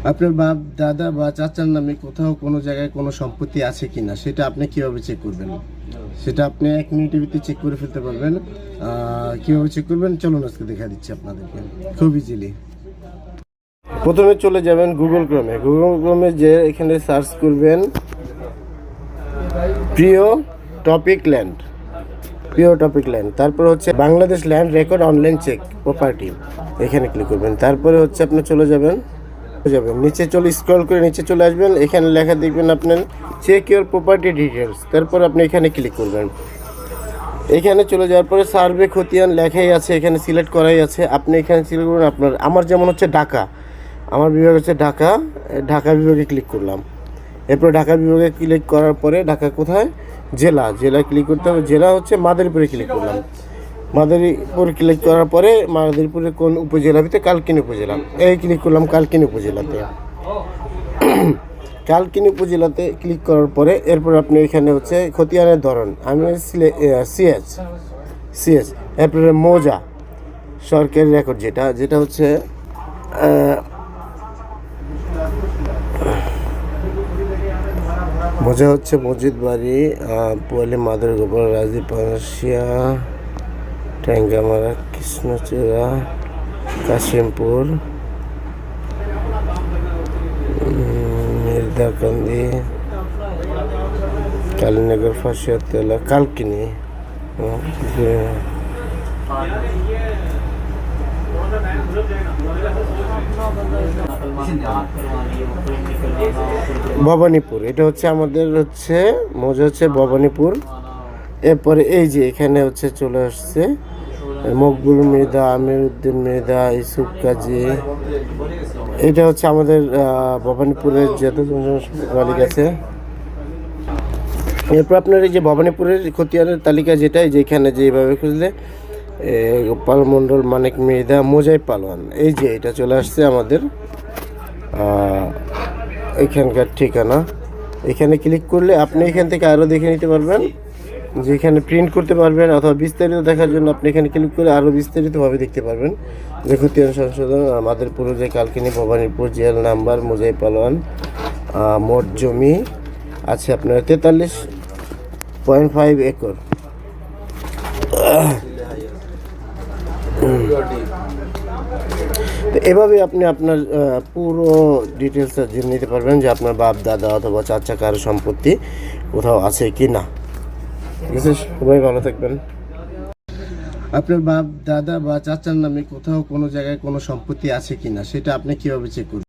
আপনার বাপ দাদা বা চাচার নামে কোথাও কোনো জায়গায় কোনো সম্পত্তি আছে কিনা সেটা আপনি কিভাবে চেক করবেন? সেটা আপনি 1 মিনিটের ভিতরে চেক করে ফেলতে পারবেন। কিভাবে চেক করবেন চলুন আজকে দেখা দিচ্ছি আপনাদেরকে, খুব ইজিলি। প্রথমে চলে যাবেন গুগল ক্রোমে যে এখানে সার্চ করবেন প্রিয় টপিক ল্যান্ড, তারপর হচ্ছে Bangladesh land record online check property, এখানে ক্লিক করবেন। তারপরে হচ্ছে আপনি চলে যাবেন নিচে স্ক্রল করে নিচে চলে আসবেন, এখানে লেখা দেখবেন আপনার চেক ইউর প্রপার্টি ডিটেলস। তারপর আপনি এখানে ক্লিক করবেন। এখানে চলে যাওয়ার পরে সার্ভে খতিয়ান লেখাই আছে, এখানে সিলেক্ট করাই আছে। আপনি এখানে সিলেক্ট করবেন আমার যেমন হচ্ছে ঢাকা, আমার বিভাগ হচ্ছে ঢাকা বিভাগে ক্লিক করলাম। এরপর ঢাকা বিভাগে ক্লিক করার পরে ঢাকা কোথায় জেলায় ক্লিক করতে হবে। জেলা হচ্ছে মাদারীপুরে ক্লিক করলাম। মাদারীপুর ক্লিক করার পরে মাদারীপুরের কোন উপজেলা ভিতরে কালকিনি উপজেলা, এই ক্লিক করলাম কালকিনি উপজেলাতে। কালকিনি উপজেলাতে ক্লিক করার পরে এরপর আপনি এখানে হচ্ছে খতিয়ানের ধরন, আমি সিএস। এরপরে মৌজা সরকারি রেকর্ড যেটা হচ্ছে মজা হচ্ছে মসজিদ বাড়ি, পোয়ালি মাদুর গোপাল, রাজীব পাশিয়া, ট্যাঙ্গামারা, কৃষ্ণচূড়া, কাশিমপুর, মির্জাকান্দি, কালীনগর, ফাঁসিয়াতলা, কালকিনি। ভবানীপুর, এটা হচ্ছে আমাদের মৌজা হচ্ছে ভবানীপুর। এরপরে এই যে এখানে হচ্ছে চলে আসছে মকবুল মৃধা, আমির উদ্দিন মৃধা, ইসুফ কাজী। এটা হচ্ছে আমাদের ভবানীপুরের যতজন মালিক আছে। এরপর আপনার এই যে ভবানীপুরের খতিয়ানের তালিকা যেটা, যেখানে যেভাবে খুঁজলে গোপাল মণ্ডল, মানিক মৃধা, মোজাই পালোয়ান, এই যে এটা চলে আসছে আমাদের এখানকার ঠিকানা। এখানে ক্লিক করলে আপনি এখান থেকে আরও দেখে নিতে পারবেন, যেখানে প্রিন্ট করতে পারবেন, অথবা বিস্তারিত দেখার জন্য আপনি এখানে ক্লিক করে আরও বিস্তারিতভাবে দেখতে পারবেন। যে খতিয়ান সংশোধন, মাদারীপুর যে কালকিনি, ভবানীপুর, জিএল নাম্বার, মোজাই পালোয়ান, মোট জমি আছে আপনার 43.5 একর। তো এভাবে আপনি আপনার পুরো ডিটেলস জেনে নিতে পারবেন যে আপনার বাপ দাদা অথবা চাচা কারো সম্পত্তি কোথাও আছে কি না। ঠিক আছে, সবাই ভালো থাকবেন। আপনার বাপ দাদা বা চাচার নামে কোথাও কোনো জায়গায় কোনো সম্পত্তি আছে কিনা সেটা আপনি কিভাবে চেক করবেন?